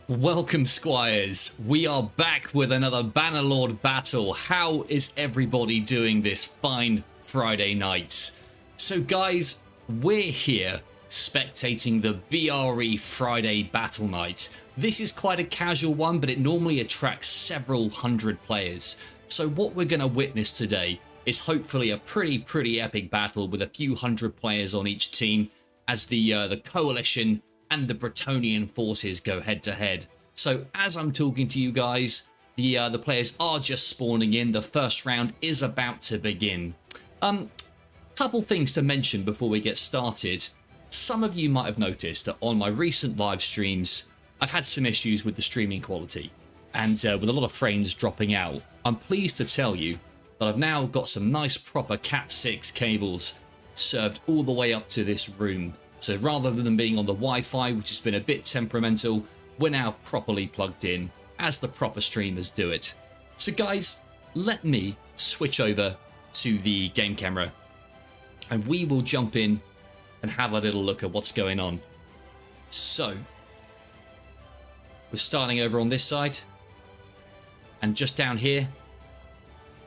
Welcome, Squires. We are back with another Bannerlord battle. How is everybody doing this fine Friday night? So guys, we're here spectating the BRE Friday Battle Night. This is quite a casual one, but it normally attracts several hundred players. So what we're going to witness today is hopefully a pretty epic battle with a few hundred players on each team as the Coalition and the Bretonnian forces go head to head. So as I'm talking to you guys, the players are just spawning in. The first round is about to begin. Couple things to mention before we get started. Some of you might have noticed that on my recent live streams, I've had some issues with the streaming quality and with a lot of frames dropping out. I'm pleased to tell you that I've now got some nice proper Cat 6 cables served all the way up to this room. So rather than being on the Wi-Fi, which has been a bit temperamental, we're now properly plugged in as the proper streamers do it. So guys, let me switch over to the game camera and we will jump in and have a little look at what's going on. So we're starting over on this side, and just down here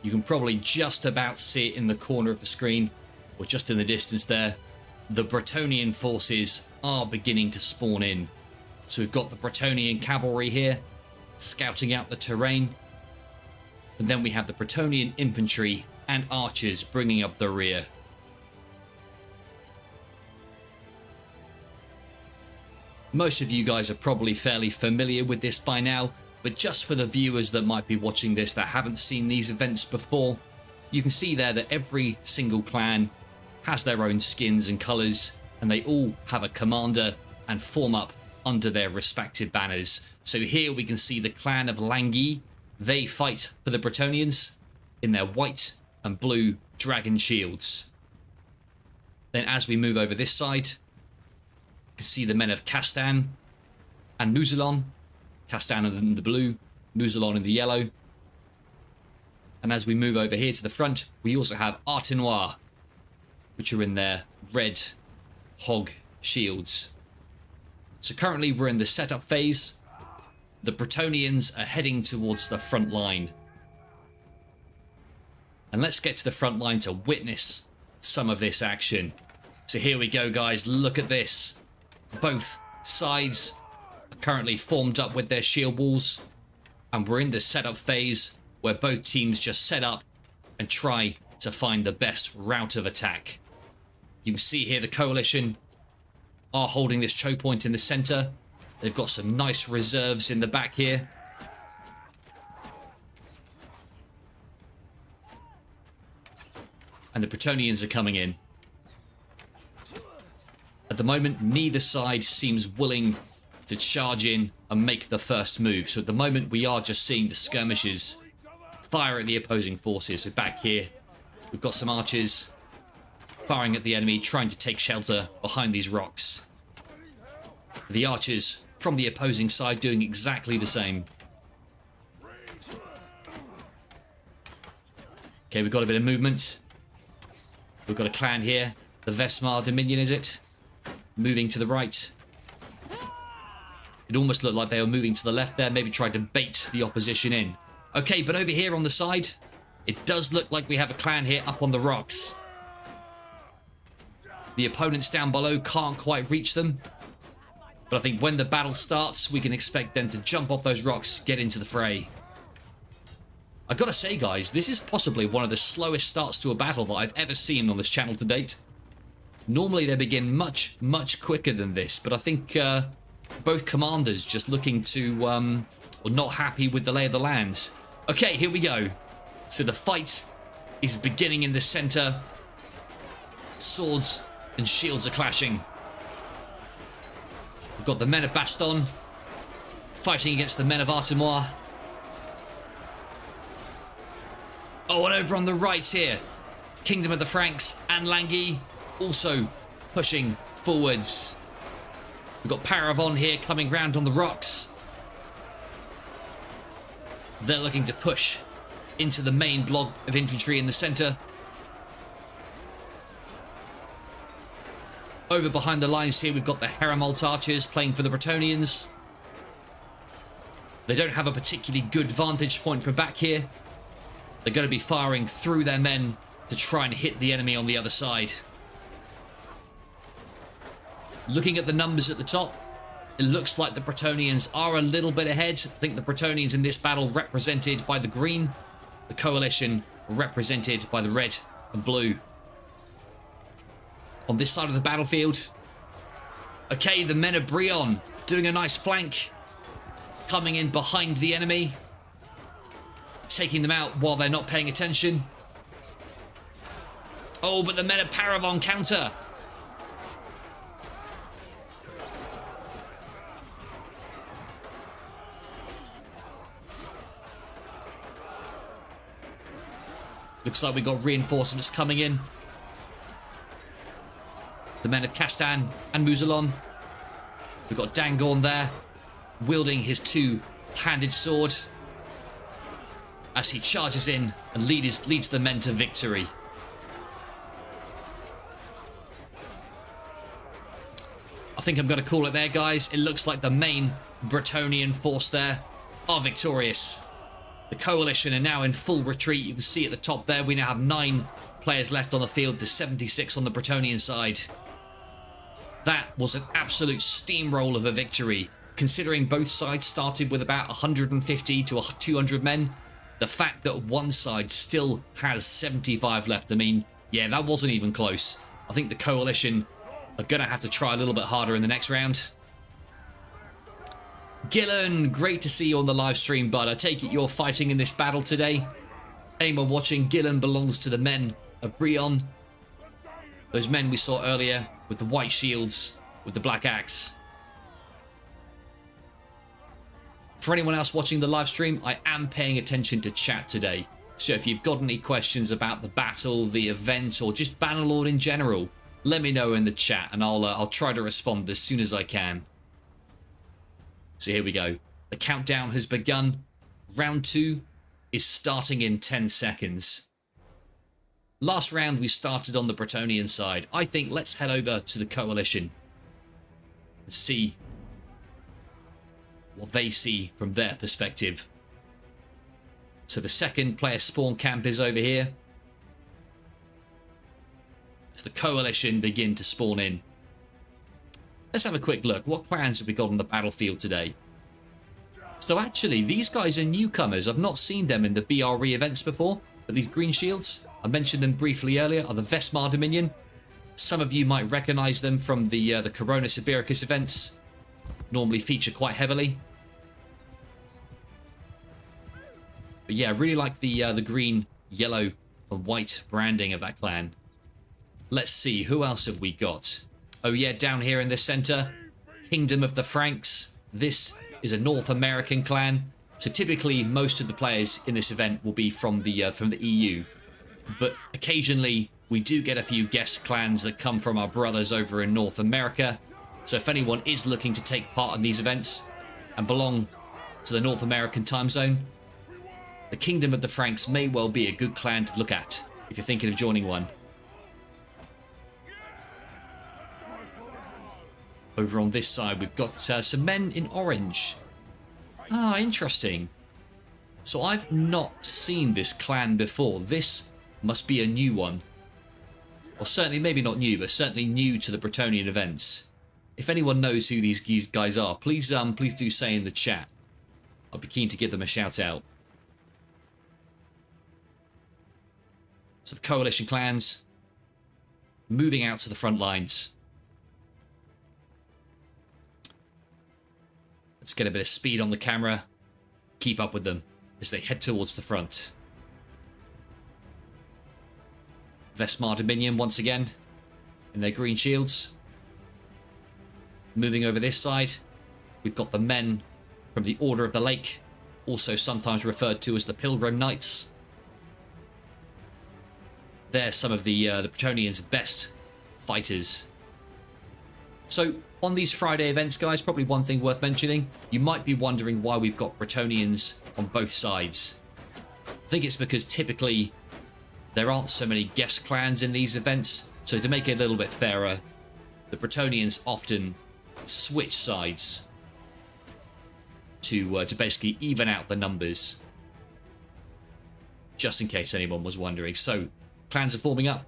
you can probably just about see it in the corner of the screen, or just in the distance there. The Bretonnian forces are beginning to spawn in. So we've got the Bretonnian cavalry here scouting out the terrain, and then we have the Bretonnian infantry and archers bringing up the rear. Most of you guys are probably fairly familiar with this by now, but just for the viewers that might be watching this that haven't seen these events before, you can see there that every single clan has their own skins and colours, and they all have a commander and form up under their respective banners. So here we can see the clan of Langi. They fight for the Bretonnians in their white and blue dragon shields. Then as we move over this side, you can see the men of Castan and Mouzilon. Castan in the blue, Mouzilon in the yellow. And as we move over here to the front, we also have Artenoir, which are in their red hog shields. So currently we're in the setup phase. The Bretonnians are heading towards the front line. And let's get to the front line to witness some of this action. So here we go, guys. Look at this. Both sides are currently formed up with their shield walls. And we're in the setup phase where both teams just set up and try to find the best route of attack. You can see here the Coalition are holding this choke point in the center. They've got some nice reserves in the back here. And the Bretonnians are coming in. At the moment, neither side seems willing to charge in and make the first move. So at the moment, we are just seeing the skirmishers fire at the opposing forces. So back here, we've got some archers firing at the enemy, trying to take shelter behind these rocks. The archers from the opposing side doing exactly the same. Okay, we've got a bit of movement. We've got a clan here. The Vesmar Dominion, is it? Moving to the right. It almost looked like they were moving to the left there, maybe tried to bait the opposition in. Okay, but over here on the side, it does look like we have a clan here up on the rocks. The opponents down below can't quite reach them. But I think when the battle starts, we can expect them to jump off those rocks, get into the fray. I gotta say, guys, this is possibly one of the slowest starts to a battle that I've ever seen on this channel to date. Normally they begin much quicker than this, but I think both commanders just looking to, or not happy with the lay of the lands. Okay, here we go. So the fight is beginning in the center. Swords and shields are clashing. We've got the men of Baston fighting against the men of Artenoir. Oh, and over on the right here, Kingdom of the Franks and Langi also pushing forwards. We've got Paravon here coming round on the rocks. They're looking to push into the main block of infantry in the center. Over behind the lines here, we've got the Heramalt archers playing for the Bretonnians. They don't have a particularly good vantage point from back here. They're going to be firing through their men to try and hit the enemy on the other side. Looking at the numbers at the top, it looks like the Bretonnians are a little bit ahead. I think the Bretonnians in this battle represented by the green, the coalition represented by the red and blue. On this side of the battlefield, okay, the men of Brion doing a nice flank, coming in behind the enemy, taking them out while they're not paying attention. Oh, but the men of Paravon counter. Looks like we got reinforcements coming in. The men of Castan and Muzalon. We've got Dangorn there, wielding his two-handed sword as he charges in and leads the men to victory. I think I'm going to call it there, guys. It looks like the main Bretonnian force there are victorious. The coalition are now in full retreat. You can see at the top there, we now have 9 players left on the field to 76 on the Bretonnian side. That was an absolute steamroll of a victory. Considering both sides started with about 150 to 200 men, the fact that one side still has 75 left, I mean, yeah, that wasn't even close. I think the coalition are going to have to try a little bit harder in the next round. Gillen, great to see you on the live stream, bud. I take it you're fighting in this battle today. Anyone watching, Gillen belongs to the men of Brion. Those men we saw earlier with the white shields, with the black axe. For anyone else watching the live stream, I am paying attention to chat today. So if you've got any questions about the battle, the event, or just Bannerlord in general, let me know in the chat and I'll try to respond as soon as I can. So here we go. The countdown has begun. Round 2 is starting in 10 seconds. Last round we started on the Bretonnian side. I think let's head over to the coalition and see what they see from their perspective. So the second player spawn camp is over here. As the coalition begin to spawn in. Let's have a quick look. What clans have we got on the battlefield today? So actually, these guys are newcomers. I've not seen them in the BRE events before. But these green shields, I mentioned them briefly earlier, are the Vesmar Dominion. Some of you might recognize them from the Corona Sibiricus events. Normally feature quite heavily. But yeah, I really like the green, yellow, and white branding of that clan. Let's see, who else have we got? Oh yeah, down here in the center, Kingdom of the Franks. This is a North American clan. So typically, most of the players in this event will be from the EU. But occasionally, we do get a few guest clans that come from our brothers over in North America. So if anyone is looking to take part in these events and belong to the North American time zone, the Kingdom of the Franks may well be a good clan to look at if you're thinking of joining one. Over on this side, we've got some men in orange. Ah, interesting. So I've not seen this clan before. This must be a new one. Or certainly, maybe not new, but certainly new to the Bretonnian events. If anyone knows who these guys are, please do say in the chat. I'll be keen to give them a shout out. So the coalition clans moving out to the front lines. Let's get a bit of speed on the camera. Keep up with them as they head towards the front. Vesmar Dominion once again in their green shields. Moving over this side, we've got the men from the Order of the Lake, also sometimes referred to as the Pilgrim Knights. They're some of the Bretonnians' best fighters. So on these Friday events, guys, probably one thing worth mentioning, you might be wondering why we've got Bretonnians on both sides. I think it's because typically there aren't so many guest clans in these events, so to make it a little bit fairer, the Bretonnians often switch sides to basically even out the numbers. Just in case anyone was wondering. So, clans are forming up.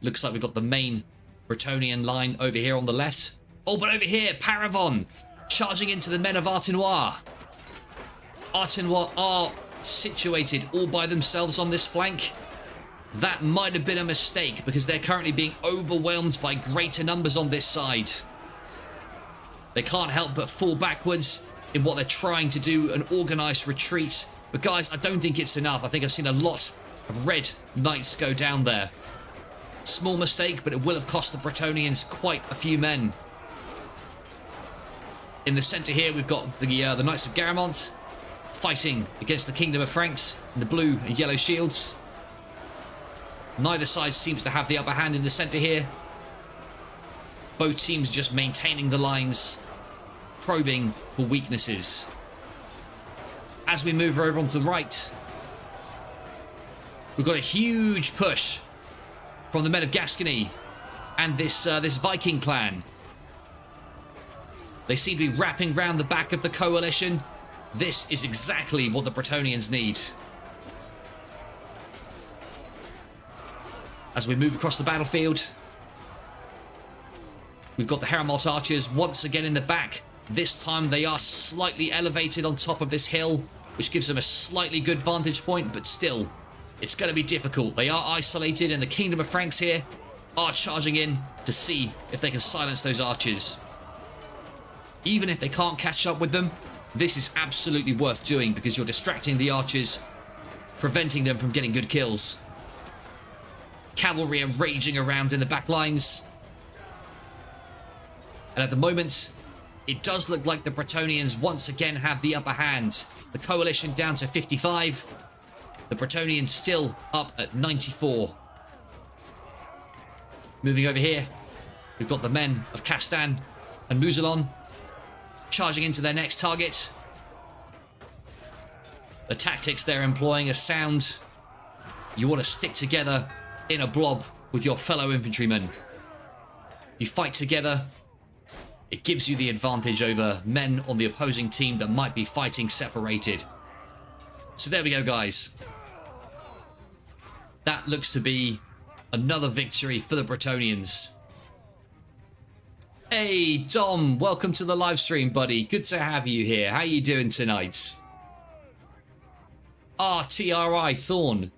Looks like we've got the main Bretonnian line over here on the left. Oh, but over here, Paravon charging into the men of Artinoir. Artinoir are situated all by themselves on this flank. That might have been a mistake because they're currently being overwhelmed by greater numbers on this side. They can't help but fall backwards in what they're trying to do, an organised retreat. But guys, I don't think it's enough. I think I've seen a lot of red knights go down there. Small mistake, but it will have cost the Bretonnians quite a few men. In the centre here, we've got the Knights of Garamond fighting against the Kingdom of Franks in the blue and yellow shields. Neither side seems to have the upper hand in the centre here. Both teams just maintaining the lines, probing for weaknesses. As we move over onto the right, we've got a huge push from the men of Gascony and this Viking clan. They seem to be wrapping round the back of the coalition. This is exactly what the Bretonnians need. As we move across the battlefield, we've got the Hermalt archers once again in the back. This time they are slightly elevated on top of this hill, which gives them a slightly good vantage point, but still, it's going to be difficult. They are isolated, and the Kingdom of Franks here are charging in to see if they can silence those archers. Even if they can't catch up with them, this is absolutely worth doing because you're distracting the archers, preventing them from getting good kills. Cavalry are raging around in the back lines. And at the moment, it does look like the Bretonnians once again have the upper hand. The coalition down to 55. The Bretonnians still up at 94. Moving over here, we've got the men of Castan and Mouzilon charging into their next target. The tactics they're employing are sound. You want to stick together in a blob with your fellow infantrymen. You fight together. It gives you the advantage over men on the opposing team that might be fighting separated. So there we go, guys. That looks to be another victory for the Bretonnians. Hey, Dom, welcome to the live stream, buddy. Good to have you here. How you doing tonight? TRI, Thorn.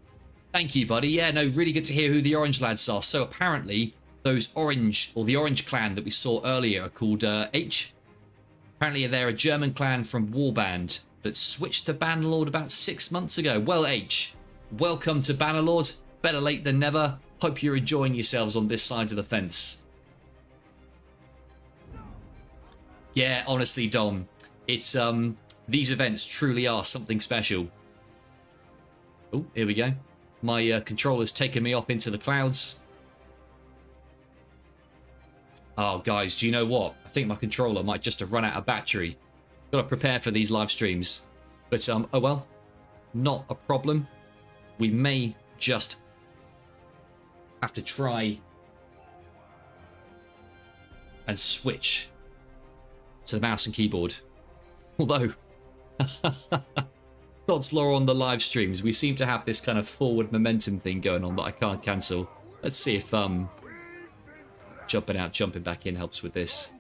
Thank you, buddy. Yeah, no, really good to hear who the Orange lads are. So apparently, those Orange, or the Orange clan that we saw earlier are called H. Apparently, they're a German clan from Warband that switched to Bannerlord about 6 months ago. Well, H, welcome to Bannerlord. Better late than never. Hope you're enjoying yourselves on this side of the fence. Yeah, honestly, Dom, it's these events truly are something special. Oh, here we go. My controller's taken me off into the clouds. Oh, guys, do you know what? I think my controller might just have run out of battery. Got to prepare for these live streams. But, oh well, not a problem. We may just have to try and switch to the mouse and keyboard. Although, God's law on the live streams, we seem to have this kind of forward momentum thing going on that I can't cancel. Let's see if jumping out, jumping back in helps with this.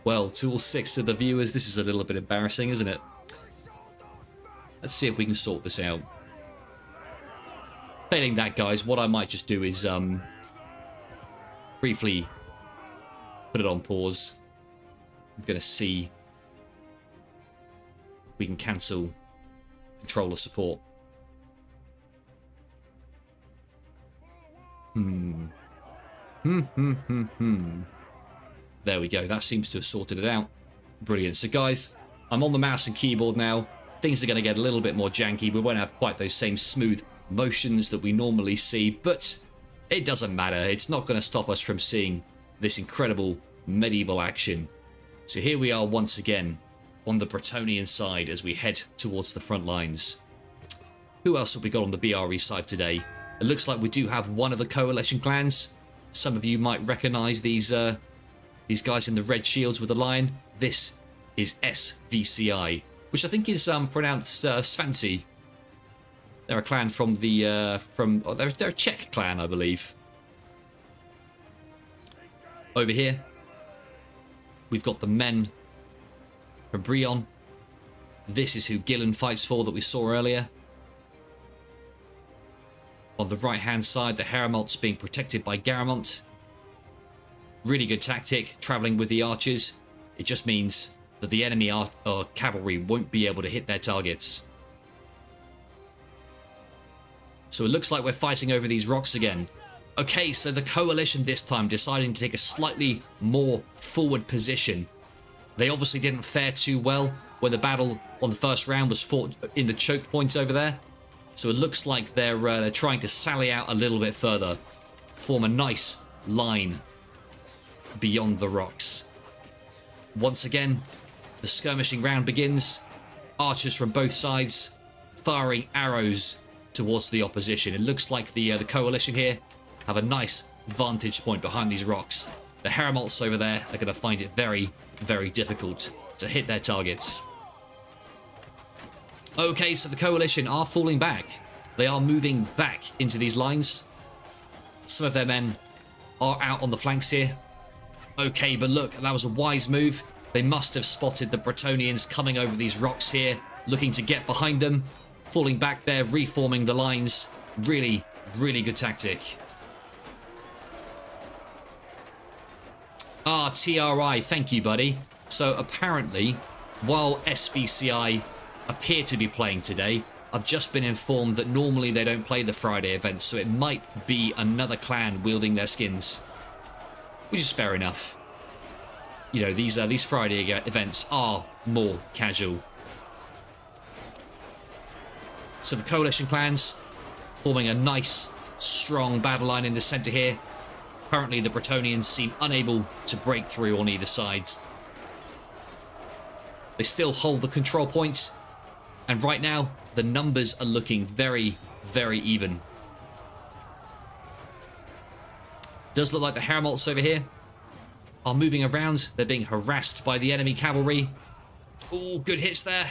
Well, to all 6 of the viewers, this is a little bit embarrassing, isn't it? Let's see if we can sort this out. Failing that, guys, what I might just do is briefly put it on pause. I'm going to see if we can cancel controller support. There we go. That seems to have sorted it out. Brilliant. So, guys, I'm on the mouse and keyboard now. Things are going to get a little bit more janky. We won't have quite those same smooth motions that we normally see, but it doesn't matter. It's not going to stop us from seeing this incredible medieval action. So here we are once again on the Bretonnian side as we head towards the front lines. Who else have we got on the BRE side today? It looks like we do have one of the coalition clans. Some of you might recognize these guys in the red shields with the lion. This is SVCI, which I think is pronounced Svanti. They're a clan from the they're a Czech clan, I believe. Over here, we've got the men from Brion. This is who Gillen fights for that we saw earlier. On the right-hand side, the Heramalt's being protected by Garamont. Really good tactic, traveling with the archers. It just means that the enemy cavalry won't be able to hit their targets. So it looks like we're fighting over these rocks again. Okay, so the coalition this time deciding to take a slightly more forward position. They obviously didn't fare too well when the battle on the first round was fought in the choke points over there. So it looks like they're trying to sally out a little bit further, form a nice line beyond the rocks. Once again, the skirmishing round begins. Archers from both sides firing arrows towards the opposition. It looks like the coalition here have a nice vantage point behind these rocks. The Heramalts over there are going to find it very, very difficult to hit their targets. Okay, so the coalition are falling back. They are moving back into these lines. Some of their men are out on the flanks here. Okay, but look, that was a wise move. They must have spotted the Bretonnians coming over these rocks here, looking to get behind them, falling back there, reforming the lines. Really, really good tactic. Ah, TRI, thank you, buddy. So apparently, while SVCI appear to be playing today, I've just been informed that normally they don't play the Friday events, so it might be another clan wielding their skins, which is fair enough. You know, these Friday events are more casual. So the coalition clans forming a nice, strong battle line in the center here. Currently, the Bretonnians seem unable to break through on either side. They still hold the control points, and right now, the numbers are looking very, very even. Does look like the Heramalts over here are moving around. They're being harassed by the enemy cavalry. Oh, good hits there.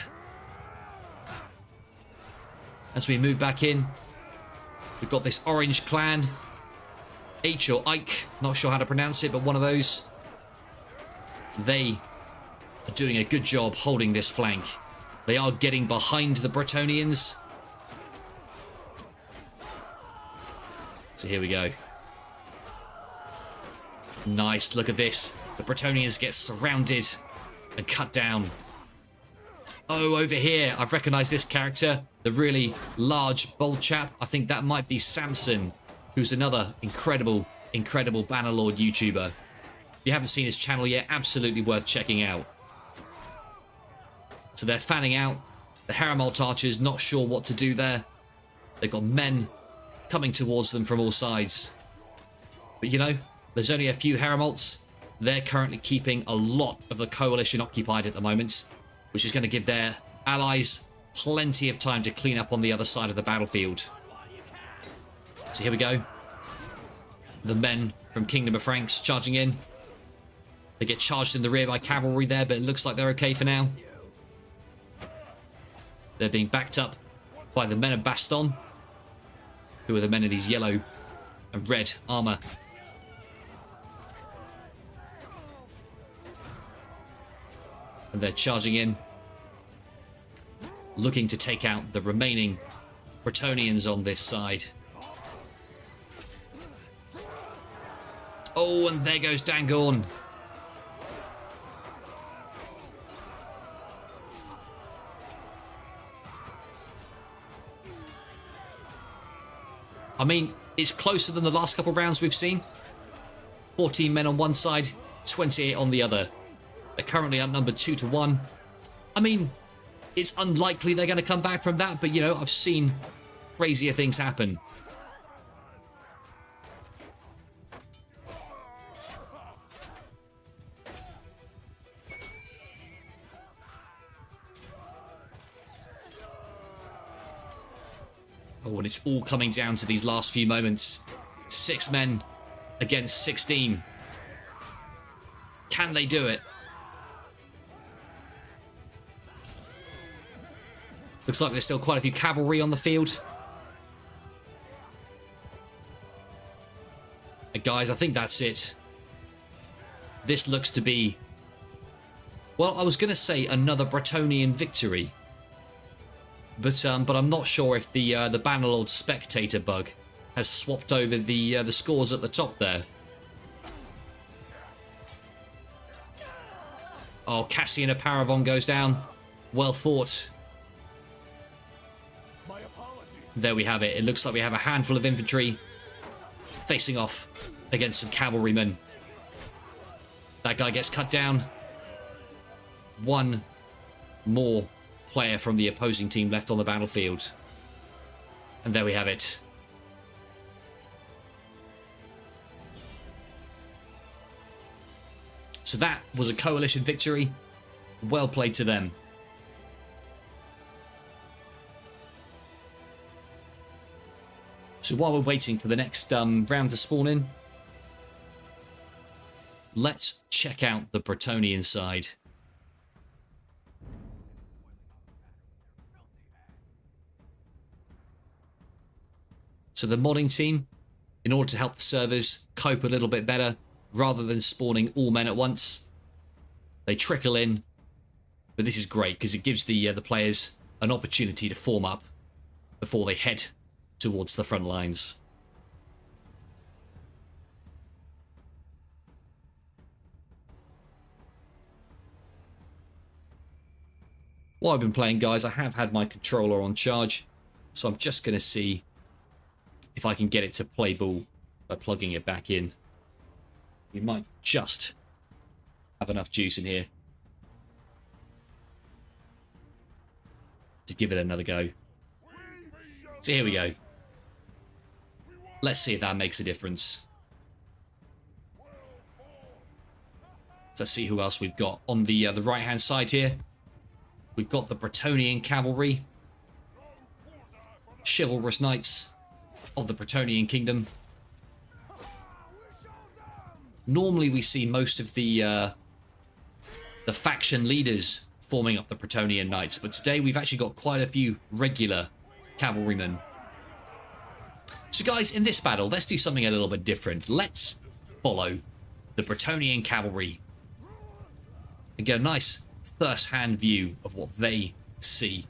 As we move back in, we've got this orange clan. H or Ike, not sure how to pronounce it, but one of those. They are doing a good job holding this flank. They are getting behind the Bretonnians. So here we go. Nice, look at this. The Bretonnians get surrounded and cut down. Oh, over here, I've recognized this character. The really large, bold chap. I think that might be Samson, who's another incredible, incredible Bannerlord YouTuber. If you haven't seen his channel yet, absolutely worth checking out. So they're fanning out. The Heramalt archers not sure what to do there. They've got men coming towards them from all sides. But you know, there's only a few Heramalts. They're currently keeping a lot of the coalition occupied at the moment, which is going to give their allies plenty of time to clean up on the other side of the battlefield. So here we go. The men from Kingdom of Franks charging in. They get charged in the rear by cavalry there, but it looks like they're okay for now. They're being backed up by the men of Baston, who are the men in these yellow and red armor. And they're charging in, looking to take out the remaining Bretonnians on this side. Oh, and there goes Dangorn. I mean, it's closer than the last couple of rounds we've seen. 14 men on one side, 28 on the other. They're currently outnumbered 2-1. I mean, it's unlikely they're going to come back from that, but, you know, I've seen crazier things happen. Oh, and it's all coming down to these last few moments. 6 men against 16. Can they do it? Looks like there's still quite a few cavalry on the field. And guys, I think that's it. This looks to be... Well, I was going to say another Bretonnian victory. But I'm not sure if the Bannerlord spectator bug has swapped over the scores at the top there. Oh, Cassian of Paravon goes down. Well fought. There we have it. It looks like we have a handful of infantry facing off against some cavalrymen. That guy gets cut down. One more player from the opposing team left on the battlefield. And there we have it. So that was a coalition victory. Well played to them. So while we're waiting for the next round to spawn in, let's check out the Bretonnian side. So the modding team, in order to help the servers cope a little bit better, rather than spawning all men at once, they trickle in. But this is great because it gives the players an opportunity to form up before they head towards the front lines. While I've been playing, guys, I have had my controller on charge, so I'm just going to see if I can get it to play ball by plugging it back in. You might just have enough juice in here to give it another go. So here we go. Let's see if that makes a difference. Let's see who else we've got on the right-hand side here. We've got the Bretonnian cavalry, chivalrous knights of the Bretonnian kingdom. Normally we see most of the faction leaders forming up the Bretonnian knights, but today we've actually got quite a few regular cavalrymen. So guys, in this battle, let's do something a little bit different. Let's follow the Bretonnian cavalry and get a nice first-hand view of what they see.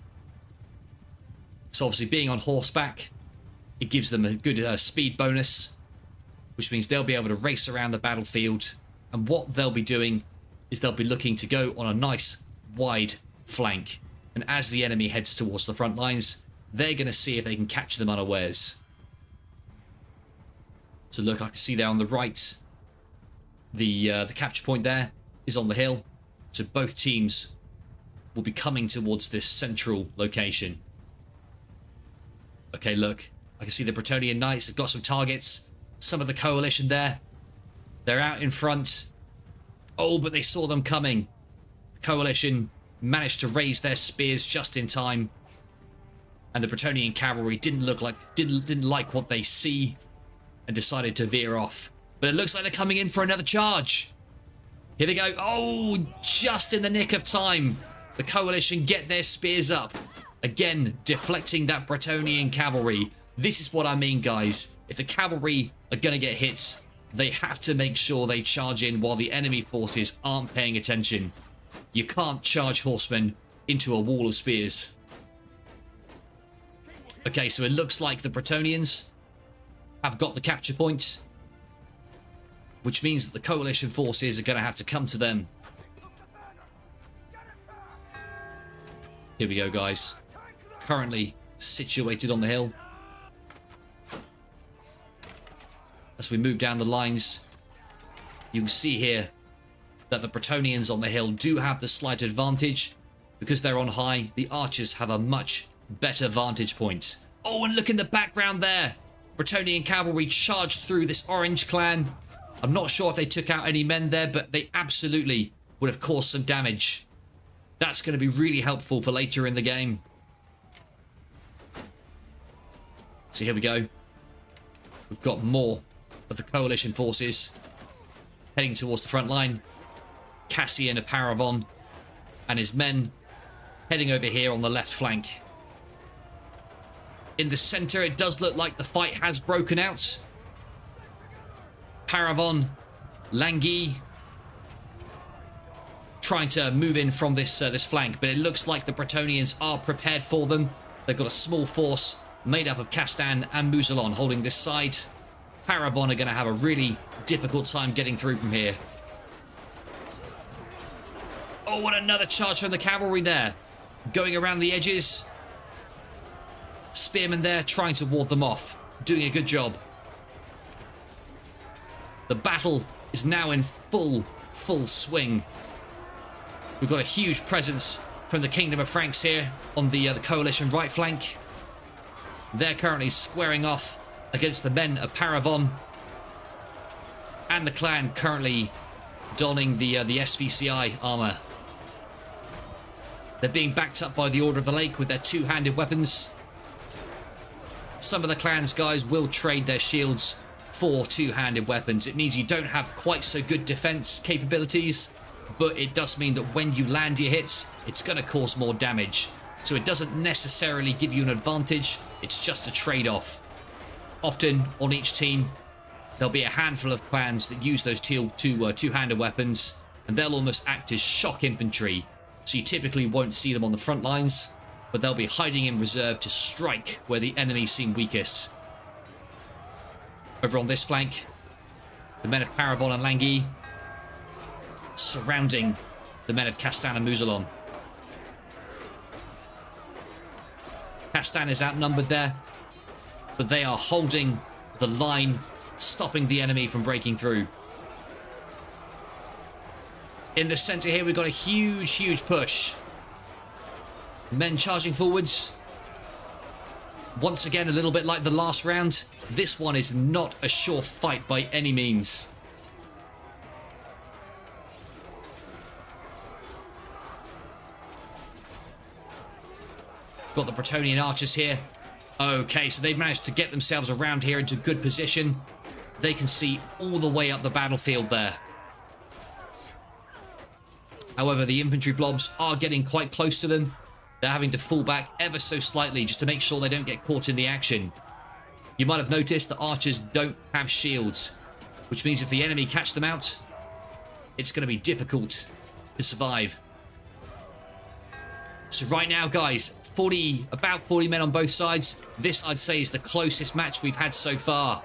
So obviously being on horseback, it gives them a good speed bonus, which means they'll be able to race around the battlefield, and what they'll be doing is they'll be looking to go on a nice wide flank, and as the enemy heads towards the front lines, they're going to see if they can catch them unawares. So look, I can see there on the right, the capture point there is on the hill, so both teams will be coming towards this central location. Okay, look, I can see the Bretonnian knights have got some targets. Some of the coalition there, they're out in front. Oh, but they saw them coming. The coalition managed to raise their spears just in time, and the Bretonnian cavalry didn't like what they see and decided to veer off. But it looks like they're coming in for another charge. Here they go. Oh, just in the nick of time, the coalition get their spears up, again deflecting that Bretonnian cavalry. This is what I mean, guys. If the cavalry are going to get hits, they have to make sure they charge in while the enemy forces aren't paying attention. You can't charge horsemen into a wall of spears. Okay, so it looks like the Bretonnians have got the capture point, which means that the coalition forces are going to have to come to them. Here we go, guys. Currently situated on the hill. As we move down the lines, you can see here that the Bretonnians on the hill do have the slight advantage. Because they're on high, the archers have a much better vantage point. Oh, and look in the background there. Bretonnian cavalry charged through this orange clan. I'm not sure if they took out any men there, but they absolutely would have caused some damage. That's going to be really helpful for later in the game. So here we go. We've got more of the coalition forces heading towards the front line. Cassian of Paravon and his men heading over here on the left flank. In the center, it does look like the fight has broken out. Paravon, Langui trying to move in from this flank, but it looks like the Bretonnians are prepared for them. They've got a small force made up of Castan and Mouzalon holding this side. Paravon are going to have a really difficult time getting through from here. Oh, and another charge from the cavalry there. Going around the edges. Spearmen there trying to ward them off. Doing a good job. The battle is now in full swing. We've got a huge presence from the Kingdom of Franks here on the coalition right flank. They're currently squaring off against the men of Paravon. And the clan currently donning the SVCI armor. They're being backed up by the Order of the Lake with their two-handed weapons. Some of the clan's guys will trade their shields for two-handed weapons. It means you don't have quite so good defense capabilities, but it does mean that when you land your hits, it's going to cause more damage. So it doesn't necessarily give you an advantage, it's just a trade-off. Often on each team, there'll be a handful of clans that use those two-handed weapons, and they'll almost act as shock infantry. So you typically won't see them on the front lines, but they'll be hiding in reserve to strike where the enemy seem weakest. Over on this flank, the men of Paravon and Langui surrounding the men of Castan and Mouzalon. Castan is outnumbered there, but they are holding the line, stopping the enemy from breaking through. In the center here, we've got a huge push. Men charging forwards. Once again, a little bit like the last round. This one is not a sure fight by any means. Got the Bretonnian archers here. Okay, so they've managed to get themselves around here into good position. They can see all the way up the battlefield there. However, the infantry blobs are getting quite close to them. They're having to fall back ever so slightly just to make sure they don't get caught in the action. You might have noticed that archers don't have shields, which means if the enemy catch them out, it's going to be difficult to survive. So right now, guys, about 40 men on both sides. This, I'd say, is the closest match we've had so far.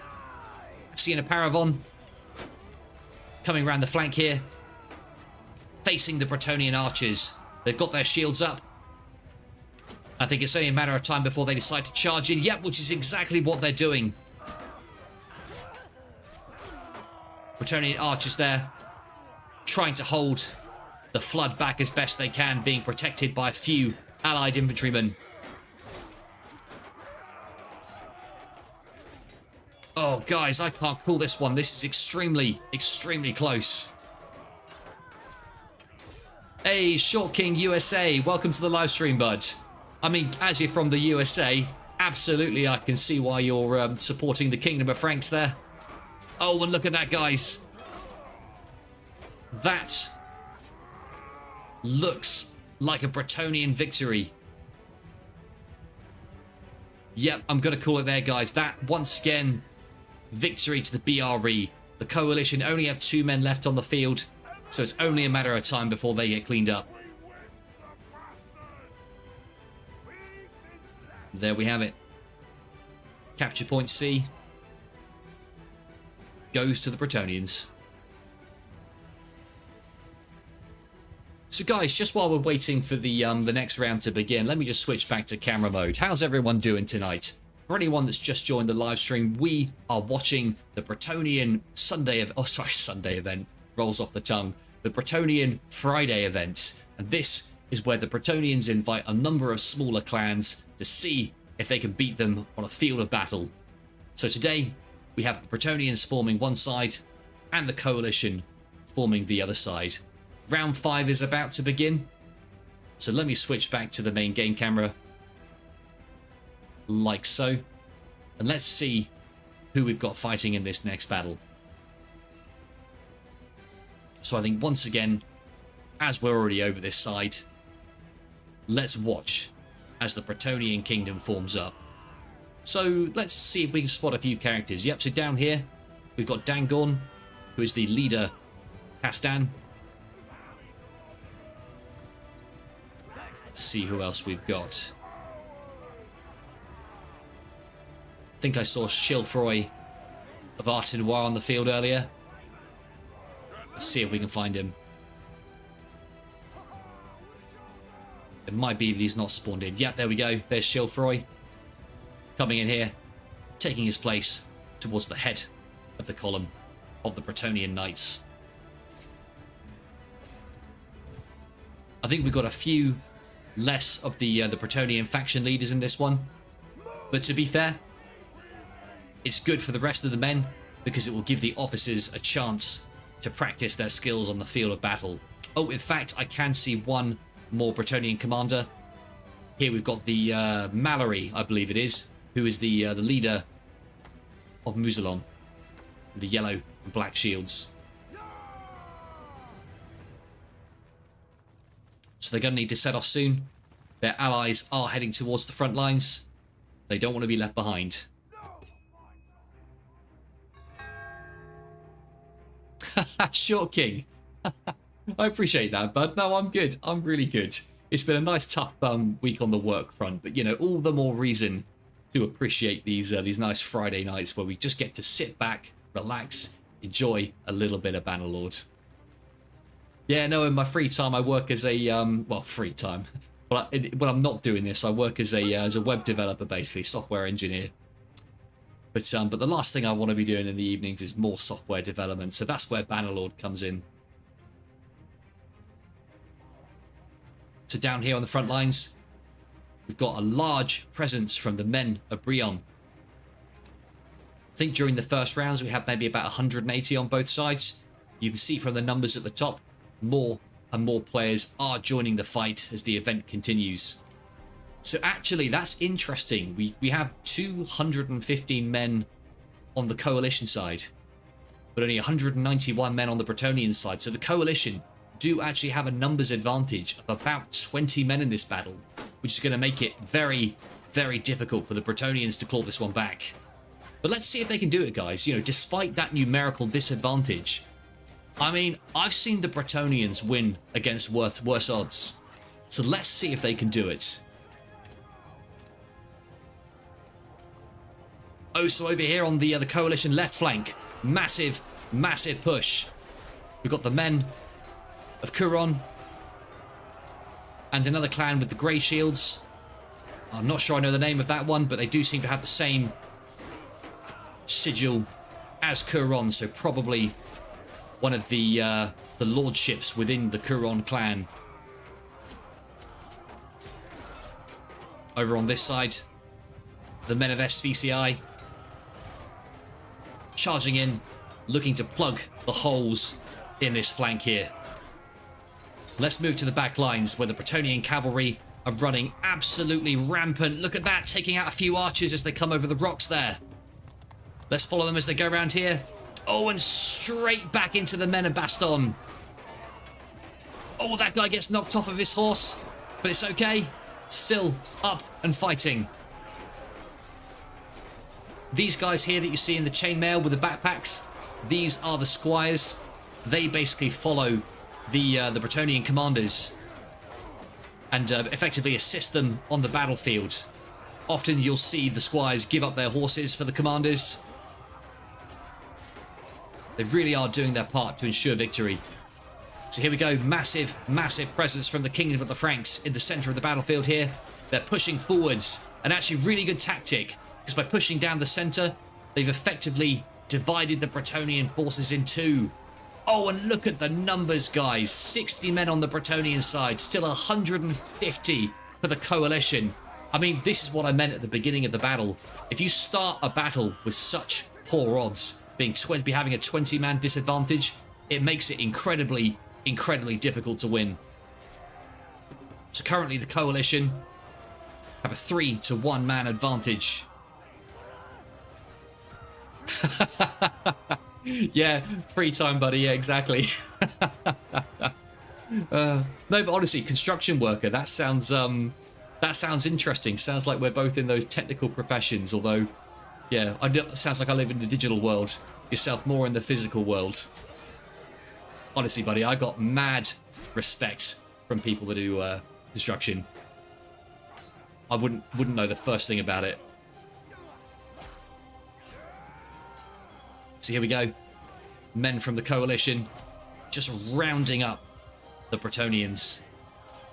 Seeing a Paravon coming around the flank here, facing the Bretonnian archers. They've got their shields up. I think it's only a matter of time before they decide to charge in. Yep, which is exactly what they're doing. Bretonnian archers there, trying to hold the flood back as best they can, being protected by a few allied infantrymen. Oh, guys, I can't call this one. This is extremely close. Hey, Short King USA, welcome to the live stream, bud. I mean, as you're from the USA, absolutely I can see why you're supporting the Kingdom of Franks there. Oh, and look at that, guys. That looks like a Bretonnian victory. Yep, I'm going to call it there, guys. That, once again, victory to the BRE. The coalition only have 2 men left on the field, so it's only a matter of time before they get cleaned up. There we have it. Capture point C goes to the Bretonnians. So guys, just while we're waiting for the next round to begin, let me just switch back to camera mode. How's everyone doing tonight? For anyone that's just joined the live stream, we are watching the Bretonnian Sunday event. Rolls off the tongue. The Bretonnian Friday event. And this is where the Bretonnians invite a number of smaller clans to see if they can beat them on a field of battle. So today, we have the Bretonnians forming one side and the coalition forming the other side. Round 5 is about to begin. So let me switch back to the main game camera. Like so. And let's see who we've got fighting in this next battle. So I think once again, as we're already over this side, let's watch as the Bretonnian kingdom forms up. So let's see if we can spot a few characters. Yep, so down here we've got Dangorn, who is the leader Castan. Let's see who else we've got. I think I saw Shilfroy of Artinoir on the field earlier. Let's see if we can find him. It might be that he's not spawned in. Yep, there we go. There's Shilfroy. Coming in here. Taking his place towards the head of the column of the Bretonnian Knights. I think we've got a few less of the Bretonnian faction leaders in this one. But to be fair, it's good for the rest of the men because it will give the officers a chance to practice their skills on the field of battle. Oh, in fact, I can see one more Bretonnian commander. Here we've got the Mallory, I believe it is, who is the leader of Musalon. The yellow and black shields. So they're going to need to set off soon. Their allies are heading towards the front lines. They don't want to be left behind. Short King. I appreciate that, bud. No, I'm good. I'm really good. It's been a nice, tough week on the work front, but you know, all the more reason to appreciate these nice Friday nights where we just get to sit back, relax, enjoy a little bit of Bannerlord. Yeah, no, in my free time I work as a well, free time. But when I'm not doing this, I work as a web developer, basically, software engineer. But the last thing I want to be doing in the evenings is more software development, so that's where Bannerlord comes in. So down here on the front lines, we've got a large presence from the men of Brion. I think during the first rounds we had maybe about 180 on both sides. You can see from the numbers at the top, more and more players are joining the fight as the event continues. So actually, that's interesting. We have 215 men on the coalition side, but only 191 men on the Bretonnian side. So the coalition do actually have a numbers advantage of about 20 men in this battle, which is going to make it very, very difficult for the Bretonnians to claw this one back. But let's see if they can do it, guys. You know, despite that numerical disadvantage, I mean, I've seen the Bretonnians win against worse odds. So let's see if they can do it. Oh, so over here on the coalition left flank, massive, massive push. We've got the men of Kuron and another clan with the grey shields. I'm not sure I know the name of that one, but they do seem to have the same sigil as Kuron, so probably one of the lordships within the Kuron clan. Over on this side, the men of SVCI charging in, looking to plug the holes in this flank here. Let's move to the back lines where the Bretonnian cavalry are running absolutely rampant. Look at that, taking out a few archers as they come over the rocks there. Let's follow them as they go around here. Oh, and straight back into the men of Baston. Oh, that guy gets knocked off of his horse, but it's okay. Still up and fighting. These guys here that you see in the chainmail with the backpacks, these are the squires. They basically follow the Bretonnian commanders and effectively assist them on the battlefield. Often you'll see the squires give up their horses for the commanders. They really are doing their part to ensure victory. So here we go, massive, massive presence from the Kingdom of the Franks in the center of the battlefield here. They're pushing forwards, and actually really good tactic, because by pushing down the center, they've effectively divided the Bretonnian forces in two. Oh, and look at the numbers, guys. 60 men on the Bretonnian side, still 150 for the coalition. I mean, this is what I meant at the beginning of the battle. If you start a battle with such poor odds, having a 20-man disadvantage, it makes it incredibly, incredibly difficult to win. So currently the coalition have a 3-to-1 man advantage. Yeah, free time, buddy. Yeah, exactly. No, but honestly, construction worker, that sounds That sounds interesting. Sounds like we're both in those technical professions, although, yeah, sounds like I live in the digital world. Yourself more in the physical world. Honestly, buddy, I got mad respect from people that do construction. I wouldn't know the first thing about it. So here we go. Men from the coalition just rounding up the Bretonnians.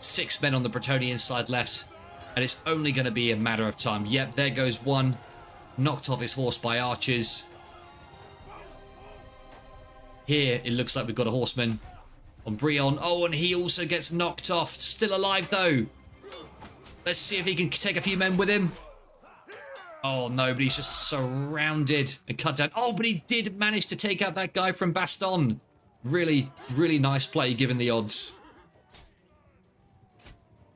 6 men on the Bretonnian side left, and it's only going to be a matter of time. Yep, there goes one, knocked off his horse by archers. Here, it looks like we've got a horseman on Brion. Oh, and he also gets knocked off. Still alive, though. Let's see if he can take a few men with him. Oh, no, but he's just surrounded and cut down. Oh, but he did manage to take out that guy from Baston. Really, really nice play, given the odds.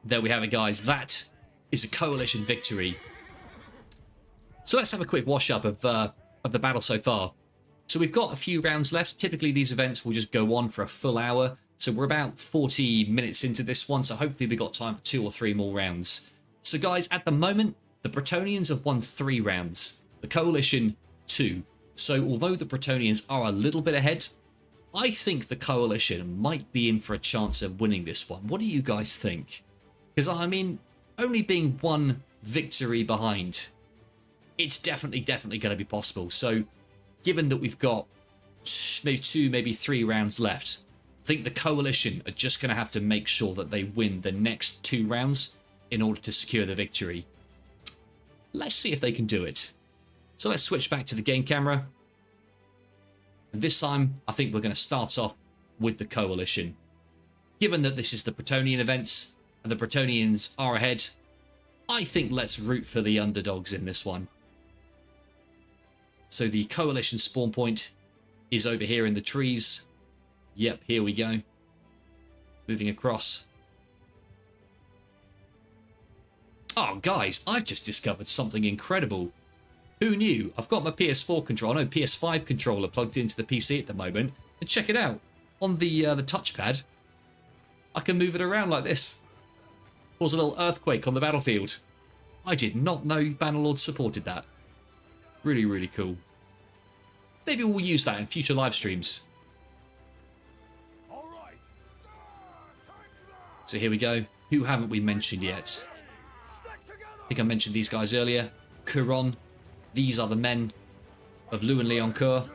There we have it, guys. That is a coalition victory. So let's have a quick wash-up of the battle so far. So we've got a few rounds left. Typically, these events will just go on for a full hour. So we're about 40 minutes into this one, so hopefully we've got time for 2 or 3 more rounds. So guys, at the moment, the Bretonnians have won 3 rounds. The Coalition, 2. So although the Bretonnians are a little bit ahead, I think the Coalition might be in for a chance of winning this one. What do you guys think? Because, I mean, only being 1 victory behind, it's definitely going to be possible. So given that we've got maybe 2, maybe 3 rounds left, I think the Coalition are just going to have to make sure that they win the next 2 rounds in order to secure the victory. Let's see if they can do it. So let's switch back to the game camera. And this time, I think we're going to start off with the Coalition. Given that this is the Bretonnian events, and the Bretonnians are ahead, I think let's root for the underdogs in this one. So the Coalition spawn point is over here in the trees. Yep, here we go. Moving across. Oh, guys, I've just discovered something incredible. Who knew? I've got my PS4 controller, no, PS5 controller plugged into the PC at the moment. And check it out. On the touchpad, I can move it around like this. Cause a little earthquake on the battlefield. I did not know Bannerlord supported that. Really, really cool. Maybe we'll use that in future live streams. So here we go. Who haven't we mentioned yet? I think I mentioned these guys earlier. Couron. These are the men of Louis Leoncourt,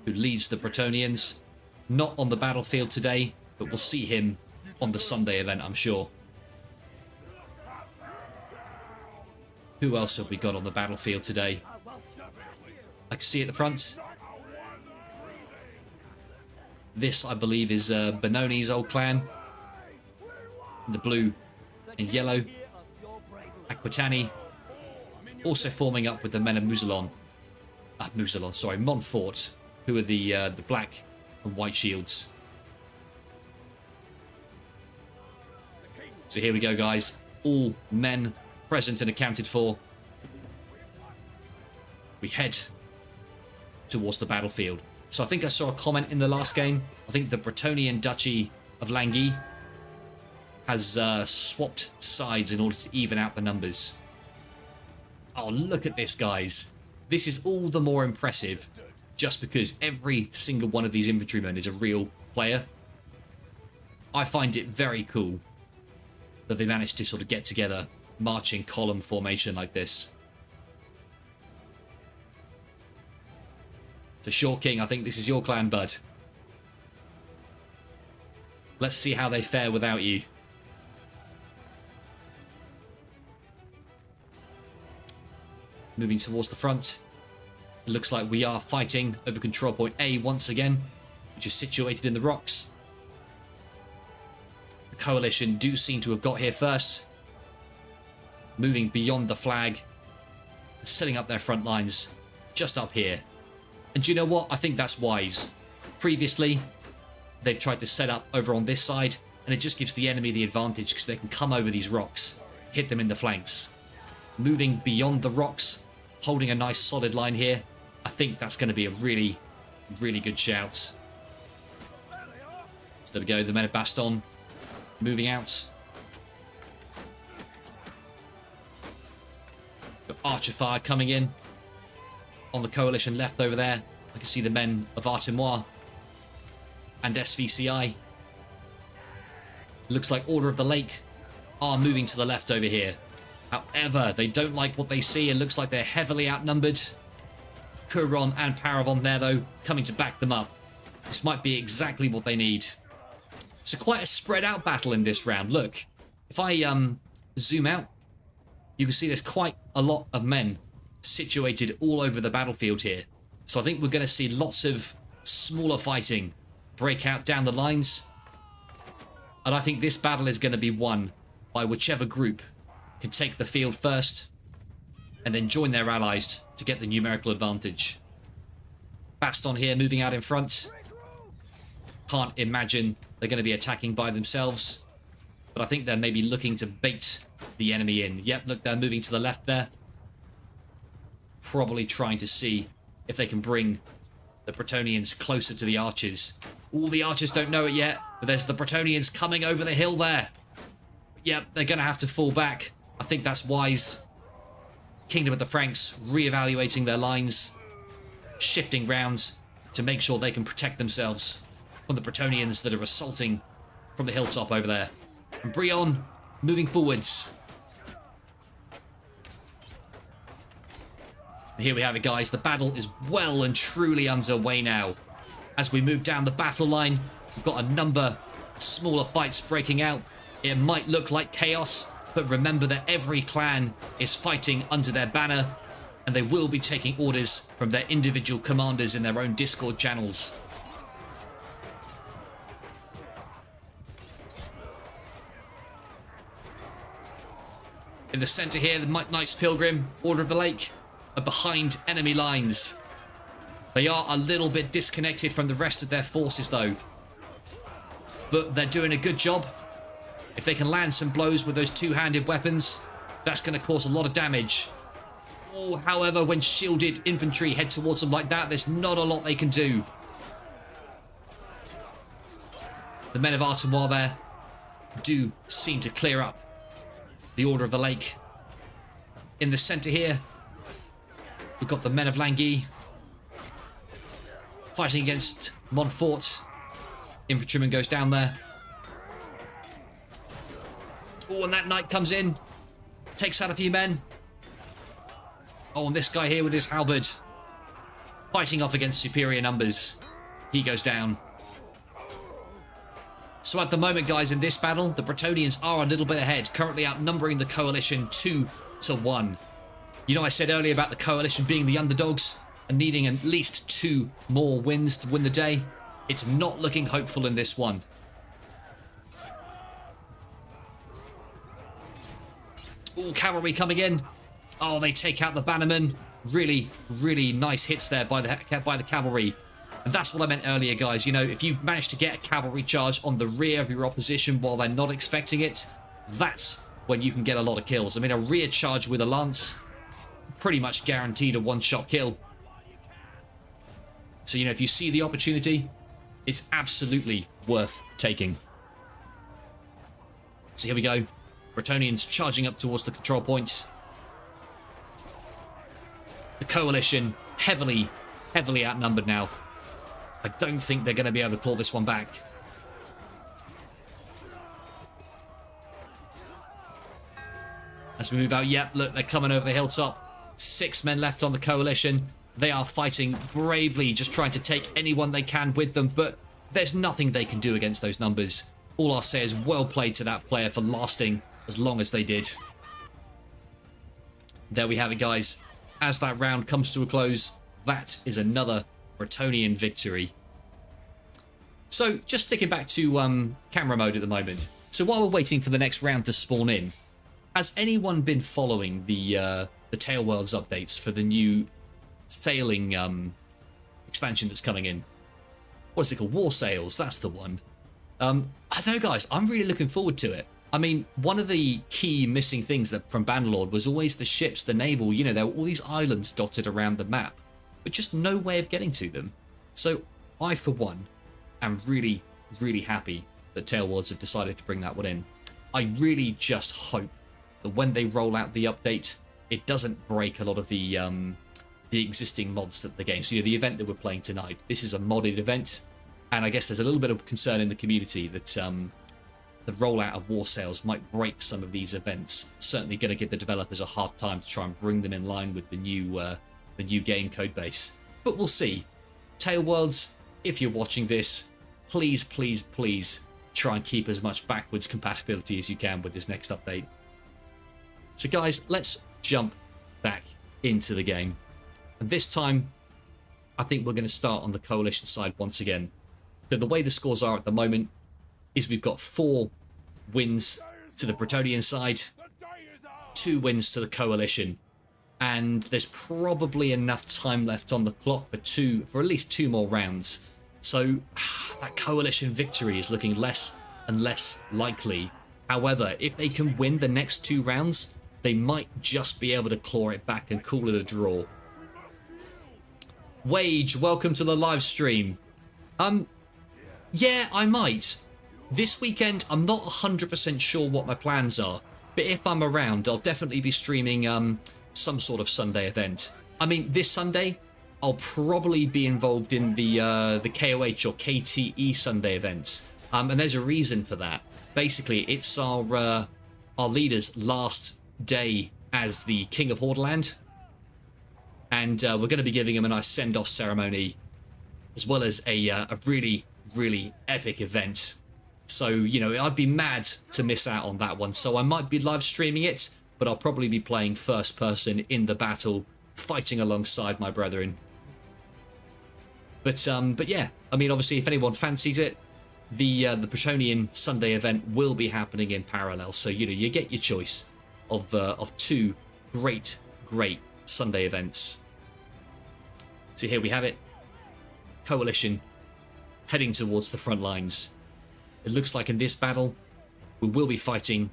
who leads the Bretonnians. Not on the battlefield today, but we'll see him on the Sunday event, I'm sure. Who else have we got on the battlefield today? I can see at the front. This, I believe, is Benoni's old clan. The blue and yellow. Aquitani. Also forming up with the men of Montfort, who are the black and white shields. So here we go, guys. All men present and accounted for. We head towards the battlefield. So I think I saw a comment in the last game. I think the Bretonnian Duchy of Languille has swapped sides in order to even out the numbers. Oh, look at this, guys. This is all the more impressive just because every single one of these infantrymen is a real player. I find it very cool that they managed to sort of get together, march in column formation like this. So Short King, I think this is your clan, bud. Let's see how they fare without you. Moving towards the front. It looks like we are fighting over control point A once again, which is situated in the rocks. The Coalition do seem to have got here first. Moving beyond the flag. Setting up their front lines just up here. And do you know what? I think that's wise. Previously, they've tried to set up over on this side, and it just gives the enemy the advantage because they can come over these rocks, hit them in the flanks. Moving beyond the rocks, holding a nice solid line here. I think that's going to be a really, really good shout. So there we go, the men of Baston moving out. archer fire coming in on the coalition left over there. I can see the men of Artemois and SVCI. Looks like Order of the Lake are moving to the left over here. However, they don't like what they see. It looks like they're heavily outnumbered. Couron and Paravon there, though, coming to back them up. This might be exactly what they need. So quite a spread out battle in this round. Look, if I zoom out, you can see there's quite a lot of men situated all over the battlefield here. So I think we're going to see lots of smaller fighting break out down the lines. And I think this battle is going to be won by whichever group can take the field first and then join their allies to get the numerical advantage. Baston here moving out in front. Can't imagine they're going to be attacking by themselves, but I think they're maybe looking to bait the enemy in. Yep, look, they're moving to the left there. Probably trying to see if they can bring the Bretonnians closer to the archers. All the archers don't know it yet, but there's the Bretonnians coming over the hill there. Yep, they're going to have to fall back. I think that's wise. Kingdom of the Franks re-evaluating their lines, shifting round to make sure they can protect themselves from the Bretonnians that are assaulting from the hilltop over there. And Brion moving forwards. And here we have it, guys. The battle is well and truly underway now. As we move down the battle line, we've got a number of smaller fights breaking out. It might look like chaos, but remember that every clan is fighting under their banner, and they will be taking orders from their individual commanders in their own Discord channels. In the center here, the Knights Pilgrim, Order of the Lake, are behind enemy lines. They are a little bit disconnected from the rest of their forces, though. But they're doing a good job. If they can land some blows with those two-handed weapons, that's going to cause a lot of damage. Oh, however, when shielded infantry head towards them like that, there's not a lot they can do. The men of Artemois there do seem to clear up the Order of the Lake. In the center here, we've got the men of Languille fighting against Montfort. Infantryman goes down there. Oh, and that knight comes in, takes out a few men. Oh, and this guy here with his halberd fighting off against superior numbers. He goes down. So at the moment, guys, in this battle, the Bretonnians are a little bit ahead, currently outnumbering the coalition 2-1. You know, I said earlier about the coalition being the underdogs and needing at least 2 more wins to win the day. It's not looking hopeful in this one. Oh, cavalry coming in. Oh, they take out the bannermen. Really, really nice hits there by the cavalry. And that's what I meant earlier, guys. You know, if you manage to get a cavalry charge on the rear of your opposition while they're not expecting it, that's when you can get a lot of kills. I mean, a rear charge with a lance, pretty much guaranteed a one-shot kill. So, you know, if you see the opportunity, it's absolutely worth taking. So here we go. Bretonnians charging up towards the control points. The coalition heavily outnumbered now. I don't think they're going to be able to pull this one back. As we move out, yep, look, they're coming over the hilltop. 6 men left on the coalition. They are fighting bravely, just trying to take anyone they can with them, but there's nothing they can do against those numbers. All I'll say is well played to that player for lasting as long as they did. There we have it, guys. As that round comes to a close, that is another Bretonnian victory. So, just sticking back to camera mode at the moment. So while we're waiting for the next round to spawn in, has anyone been following the Tail Worlds updates for the new sailing expansion that's coming in? What's it called? War Sails, that's the one. I don't know, guys, I'm really looking forward to it. I mean, one of the key missing things from Bannerlord was always the ships, the naval, you know, there were all these islands dotted around the map, but just no way of getting to them. So I, for one, am really, really happy that Tail Worlds have decided to bring that one in. I really just hope that when they roll out the update, it doesn't break a lot of the existing mods that the game. So, the event that we're playing tonight, this is a modded event, and I guess there's a little bit of concern in the community that the rollout of war sales might break some of these events. Certainly going to give the developers a hard time to try and bring them in line with the new game code base. But we'll see. Tail Worlds, if you're watching this, please, please, please try and keep as much backwards compatibility as you can with this next update. So guys, let's jump back into the game. And this time, I think we're going to start on the Coalition side once again. So the way the scores are at the moment is we've got 4 wins to the Bretonnian side, 2 wins to the Coalition. And there's probably enough time left on the clock for at least 2 more rounds. So that Coalition victory is looking less and less likely. However, if they can win the next 2 rounds, they might just be able to claw it back and call it a draw. Wage, welcome to the live stream. Yeah, I might. This weekend, I'm not 100% sure what my plans are, but if I'm around, I'll definitely be streaming some sort of Sunday event. I mean, this Sunday, I'll probably be involved in the KOH or KTE Sunday events, and there's a reason for that. Basically, it's our leader's last day as the King of Hordaland, and we're going to be giving him a nice send-off ceremony, as well as a really, really epic event. So, I'd be mad to miss out on that one. So I might be live streaming it, but I'll probably be playing first person in the battle, fighting alongside my brethren. But yeah, I mean, obviously, if anyone fancies it, the Bretonnian Sunday event will be happening in parallel. So, you get your choice of 2 great Sunday events. So here we have it. Coalition heading towards the front lines. It looks like in this battle, we will be fighting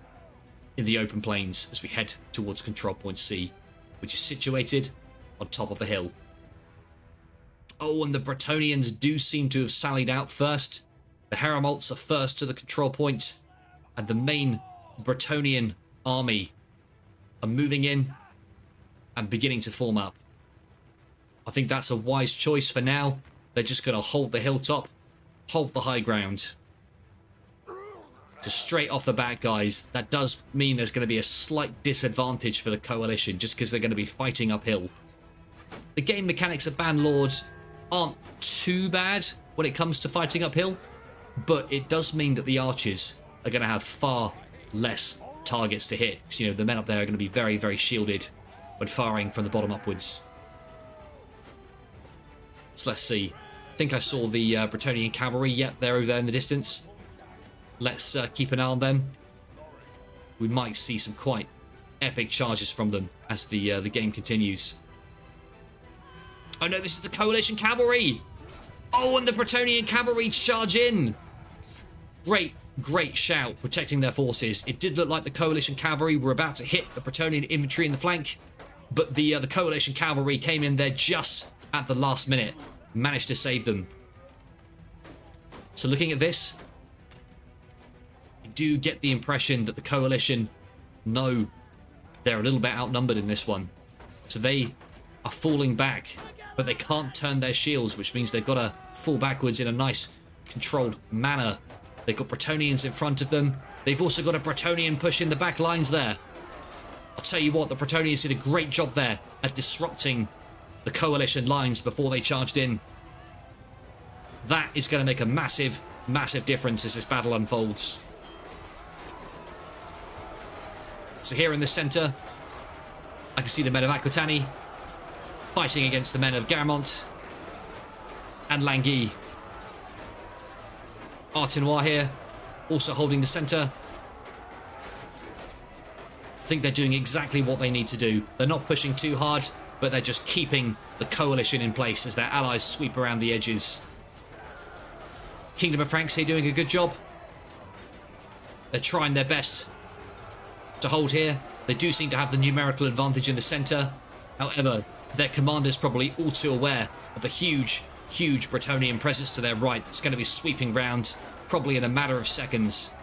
in the open plains as we head towards Control Point C, which is situated on top of a hill. Oh, and the Bretonnians do seem to have sallied out first. The Heramalts are first to the control point, and the main Bretonnian army are moving in and beginning to form up. I think that's a wise choice for now. They're just going to hold the hilltop, hold the high ground. Just straight off the bat, guys, that does mean there's going to be a slight disadvantage for the Coalition, just because they're going to be fighting uphill. The game mechanics of Bannerlord aren't too bad when it comes to fighting uphill, but it does mean that the archers are going to have far less targets to hit. So, the men up there are going to be very, very shielded when firing from the bottom upwards. So let's see. I think I saw the Bretonnian cavalry. Yep, they're over there in the distance. Let's keep an eye on them. We might see some quite epic charges from them as the game continues. Oh no, this is the Coalition cavalry! Oh, and the Bretonnian cavalry charge in! Great shout, protecting their forces. It did look like the Coalition cavalry were about to hit the Bretonnian infantry in the flank, but the Coalition cavalry came in there just at the last minute, managed to save them. So looking at this, you do get the impression that the Coalition know they're a little bit outnumbered in this one. So they are falling back, but they can't turn their shields, which means they've got to fall backwards in a nice, controlled manner. They've got Bretonnians in front of them. They've also got a Bretonnian push in the back lines there. I'll tell you what, the Bretonnians did a great job there at disrupting the Coalition lines before they charged in. That is going to make a massive, massive difference as this battle unfolds. So here in the centre, I can see the men of Aquitani fighting against the men of Garamont and Languille. Artinois here, also holding the centre. I think they're doing exactly what they need to do. They're not pushing too hard, but they're just keeping the Coalition in place as their allies sweep around the edges. Kingdom of Franks here doing a good job. They're trying their best to hold here. They do seem to have the numerical advantage in the centre. However, their commander's probably all too aware of the huge Bretonnian presence to their right that's going to be sweeping round probably in a matter of seconds.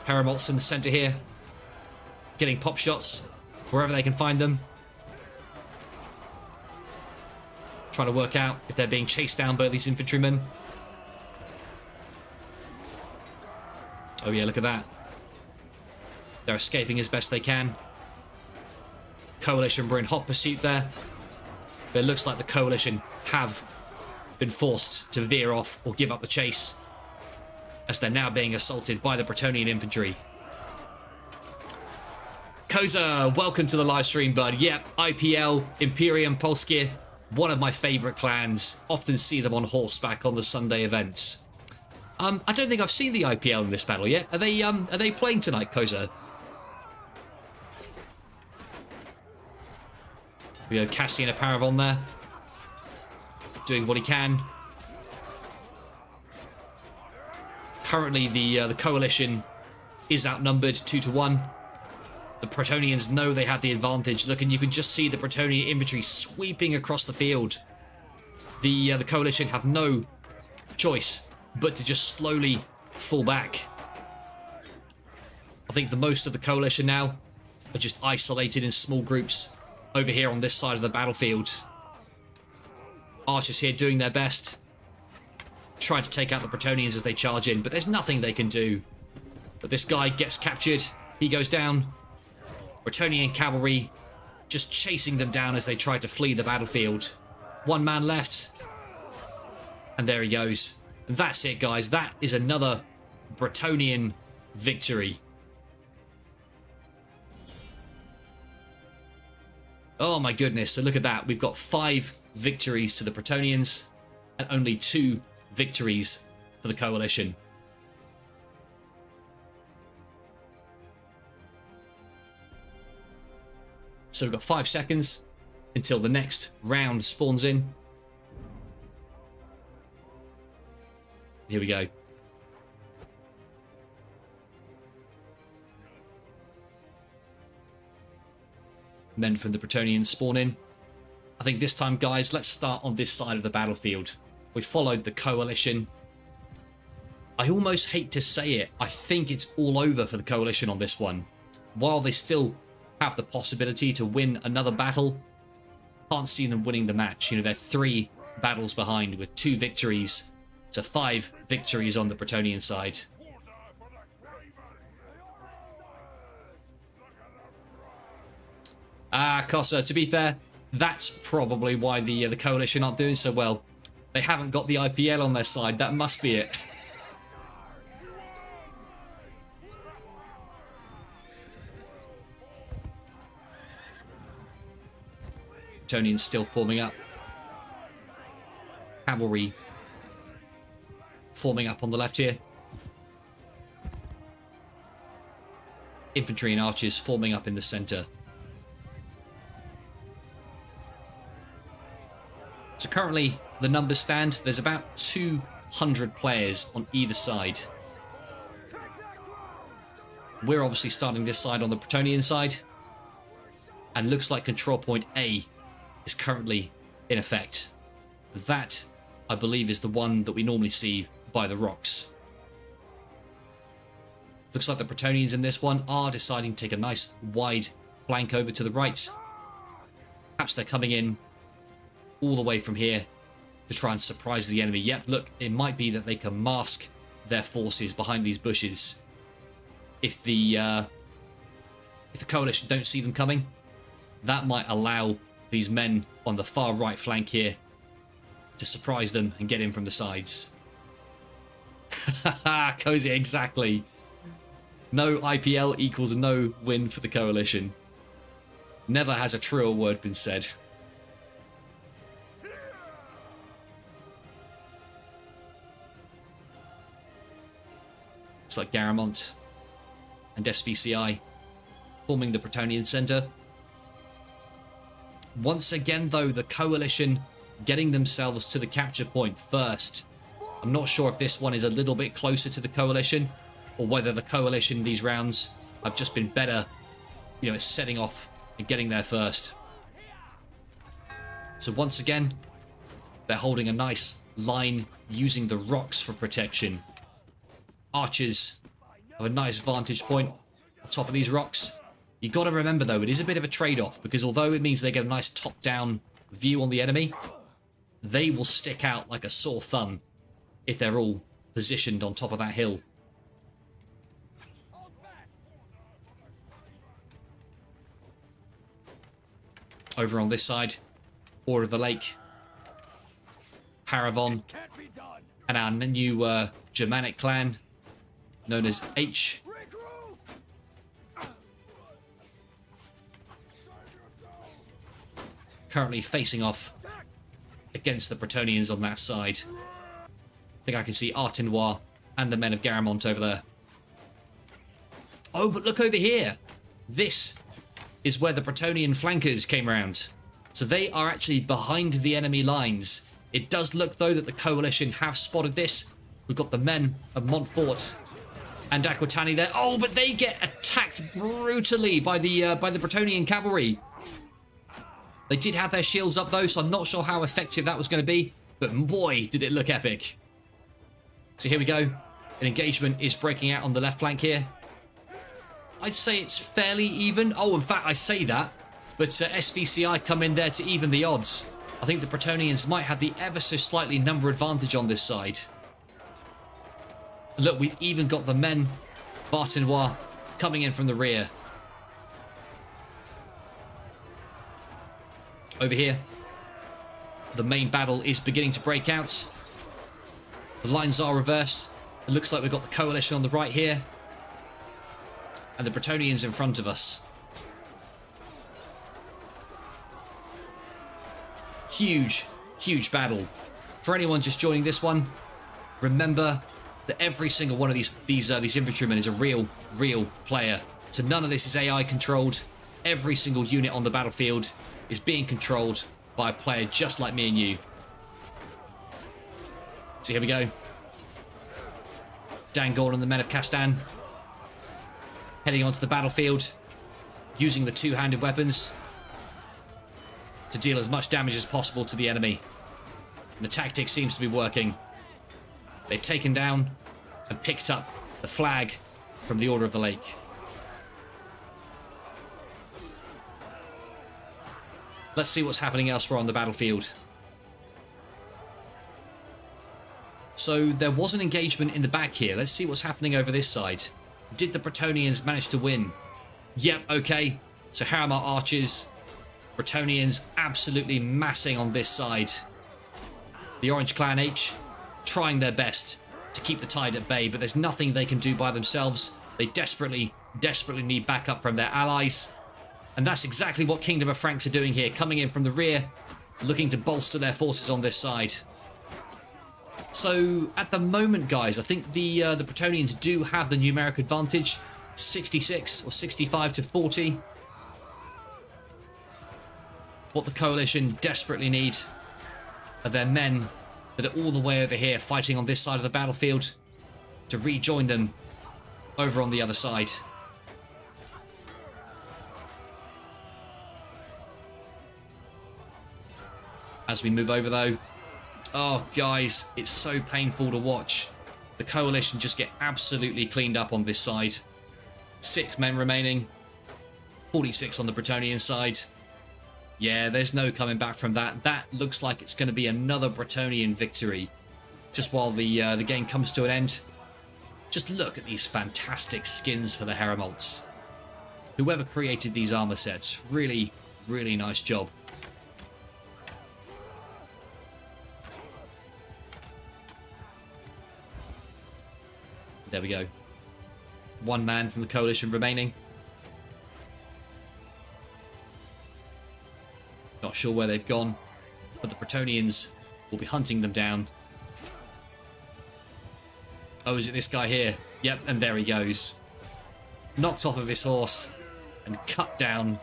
Paramots in the center here, getting pop shots wherever they can find them. Trying to work out if they're being chased down by these infantrymen. Oh yeah, look at that. They're escaping as best they can. Coalition were in hot pursuit there. But it looks like the Coalition have been forced to veer off or give up the chase, as they're now being assaulted by the Bretonnian infantry. Koza, welcome to the live stream, bud. Yep, IPL, Imperium Polskie, one of my favourite clans. Often see them on horseback on the Sunday events. I don't think I've seen the IPL in this battle yet. Are they playing tonight, Koza? We have Cassian Aparavon there, doing what he can. Currently, the Coalition is outnumbered 2-1. The Bretonnians know they have the advantage. Look, and you can just see the Bretonnian infantry sweeping across the field. The Coalition have no choice but to just slowly fall back. I think the most of the Coalition now are just isolated in small groups over here on this side of the battlefield. Archers here doing their best, trying to take out the Bretonnians as they charge in, but there's nothing they can do. But this guy gets captured, he goes down. Bretonnian cavalry just chasing them down as they try to flee the battlefield. One man left, and there he goes. And that's it, guys. That is another Bretonnian victory. Oh my goodness, so look at that. We've got 5 victories to the Bretonnians and only 2 victories for the Coalition. So we've got 5 seconds until the next round spawns in. Here we go. Men from the Bretonnians spawn in. I think this time, guys, let's start on this side of the battlefield. We followed the Coalition. I almost hate to say it. I think it's all over for the Coalition on this one. While they still have the possibility to win another battle, can't see them winning the match. You know, they're 3 battles behind with 2 victories to 5 victories on the Bretonnian side. Kossa, to be fair, that's probably why the Coalition aren't doing so well. They haven't got the IPL on their side. That must be it. Bretonnians still forming up. Cavalry forming up on the left here. Infantry and archers forming up in the center. So currently, the numbers stand. There's about 200 players on either side. We're obviously starting this side on the Bretonnian side. And looks like control point A is currently in effect. That, I believe, is the one that we normally see by the rocks. Looks like the Bretonnians in this one are deciding to take a nice wide flank over to the right. Perhaps they're coming in all the way from here to try and surprise the enemy. Yep, look, it might be that they can mask their forces behind these bushes. If the Coalition don't see them coming, that might allow these men on the far right flank here to surprise them and get in from the sides. Haha, Cozy, exactly. No IPL equals no win for the Coalition. Never has a truer word been said. Looks like Garamond and SVCI forming the Bretonnian center. Once again, though, the Coalition getting themselves to the capture point first. I'm not sure if this one is a little bit closer to the Coalition, or whether the Coalition these rounds have just been better, you know, at setting off and getting there first. So once again, they're holding a nice line using the rocks for protection. Archers have a nice vantage point on top of these rocks. You got to remember though, it is a bit of a trade-off, because although it means they get a nice top-down view on the enemy, they will stick out like a sore thumb if they're all positioned on top of that hill. Over on this side, Order of the Lake, Paravon, and our new Germanic clan known as H. Currently facing off against the Bretonnians on that side. I think I can see Artinois and the men of Garamond over there. Oh, but look over here. This is where the Bretonnian flankers came around. So they are actually behind the enemy lines. It does look, though, that the Coalition have spotted this. We've got the men of Montfort and Aquitani there. Oh, but they get attacked brutally by the Bretonnian cavalry. They did have their shields up, though, so I'm not sure how effective that was going to be. But boy, did it look epic. So here we go. An engagement is breaking out on the left flank here. I'd say it's fairly even. Oh, in fact, I say that. But SVCI come in there to even the odds. I think the Bretonnians might have the ever so slightly number advantage on this side. Look, we've even got the men, Bartinois, coming in from the rear. Over here, the main battle is beginning to break out. The lines are reversed. It looks like we've got the Coalition on the right here, and the Bretonnians in front of us. Huge, huge battle. For anyone just joining this one, remember that every single one of these infantrymen is a real player. So none of this is AI controlled. Every single unit on the battlefield is being controlled by a player just like me and you. So here we go. Dangor and the men of Castan heading onto the battlefield, using the two-handed weapons to deal as much damage as possible to the enemy. And the tactic seems to be working. They've taken down and picked up the flag from the Order of the Lake. Let's see what's happening elsewhere on the battlefield. So there was an engagement in the back here. Let's see what's happening over this side. Did the Bretonnians manage to win? Yep, okay. So Harriman archers, Bretonnians absolutely massing on this side. The Orange Clan H trying their best to keep the tide at bay, but there's nothing they can do by themselves. They desperately need backup from their allies. And that's exactly what Kingdom of Franks are doing here, coming in from the rear, looking to bolster their forces on this side. So, at the moment, guys, I think the Bretonnians do have the numeric advantage, 66 or 65 to 40. What the Coalition desperately need are their men that are all the way over here fighting on this side of the battlefield to rejoin them over on the other side. As we move over, though, oh, guys, it's so painful to watch. The Coalition just get absolutely cleaned up on this side. 6 men remaining. 46 on the Bretonnian side. Yeah, there's no coming back from that. That looks like it's going to be another Bretonnian victory. Just while the game comes to an end. Just look at these fantastic skins for the Heremolts. Whoever created these armor sets, really nice job. There we go. 1 man from the Coalition remaining. Not sure where they've gone, but the Bretonnians will be hunting them down. Oh, is it this guy here? Yep, and there he goes. Knocked off of his horse and cut down.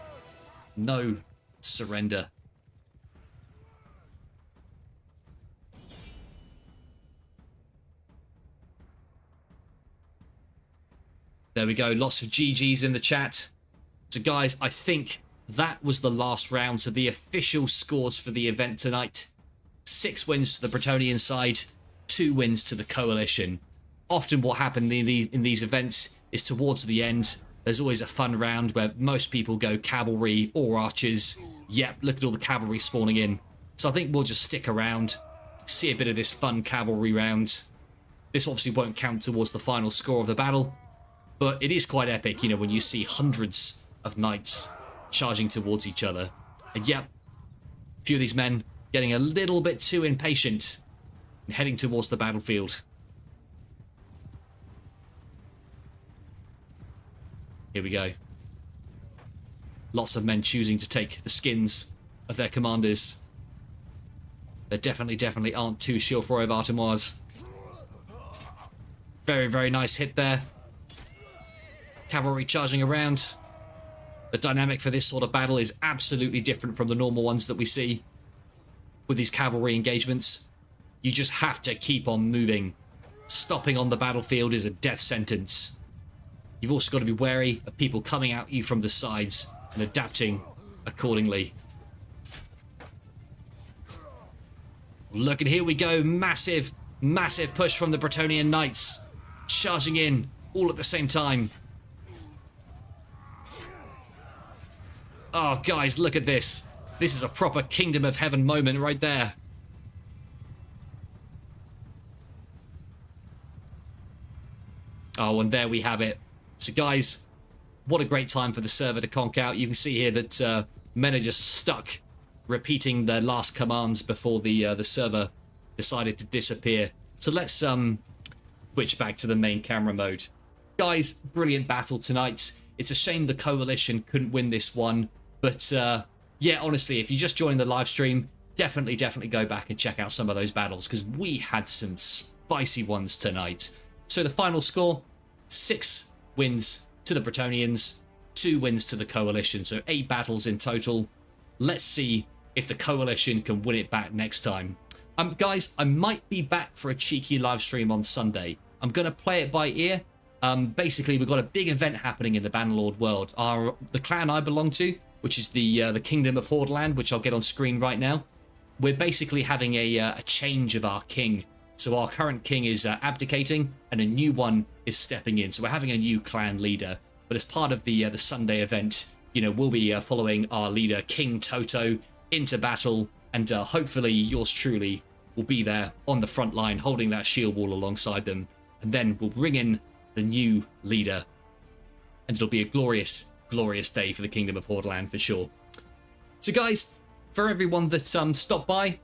No surrender. There we go, lots of GGs in the chat. So guys, I think that was the last round. So the official scores for the event tonight. 6 wins to the Bretonnian side, 2 wins to the Coalition. often what happened in these events is towards the end, there's always a fun round where most people go cavalry or archers. Yep, look at all the cavalry spawning in. So I think we'll just stick around, see a bit of this fun cavalry round. This obviously won't count towards the final score of the battle, but it is quite epic, you know, when you see hundreds of knights charging towards each other. And yep, a few of these men getting a little bit too impatient and heading towards the battlefield. Here we go. Lots of men choosing to take the skins of their commanders. There definitely aren't two Chiffroy of Artemoise. Very, very nice hit there. Cavalry charging around. The dynamic for this sort of battle is absolutely different from the normal ones that we see with these cavalry engagements. You just have to keep on moving. Stopping on the battlefield is a death sentence. You've also got to be wary of people coming at you from the sides and adapting accordingly. Look, and here we go. Massive, massive push from the Bretonnian Knights. Charging in all at the same time. Oh, guys, look at this. This is a proper Kingdom of Heaven moment right there. Oh, and there we have it. So, guys, what a great time for the server to conk out. You can see here that men are just stuck repeating their last commands before the server decided to disappear. So let's switch back to the main camera mode. Guys, brilliant battle tonight. It's a shame the Coalition couldn't win this one. But yeah, honestly, if you just joined the live stream, definitely go back and check out some of those battles, because we had some spicy ones tonight. So the final score, 6 wins to the Bretonnians, 2 wins to the Coalition. So 8 battles in total. Let's see if the Coalition can win it back next time. Guys, I might be back for a cheeky live stream on Sunday. I'm going to play it by ear. Basically, we've got a big event happening in the Bannerlord world. The clan I belong to, which is the Kingdom of Hordeland, which I'll get on screen right now. We're basically having a change of our king. So our current king is abdicating, and a new one is stepping in. So we're having a new clan leader. But as part of the Sunday event, you know, we'll be following our leader, King Toto, into battle, and hopefully yours truly will be there on the front line, holding that shield wall alongside them. And then we'll bring in the new leader, and it'll be a glorious, glorious day for the Kingdom of Hordeland for sure. So guys, for everyone that stopped by,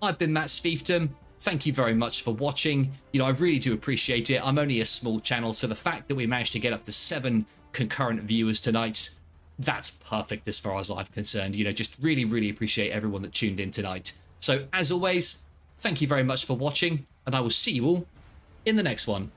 I've been Matt's Fiefdom. Thank you very much for watching. You know, I really do appreciate it. I'm only a small channel, so the fact that we managed to get up to 7 concurrent viewers tonight, that's perfect as far as I'm concerned. You know, just really appreciate everyone that tuned in tonight. So as always, thank you very much for watching, and I will see you all in the next one.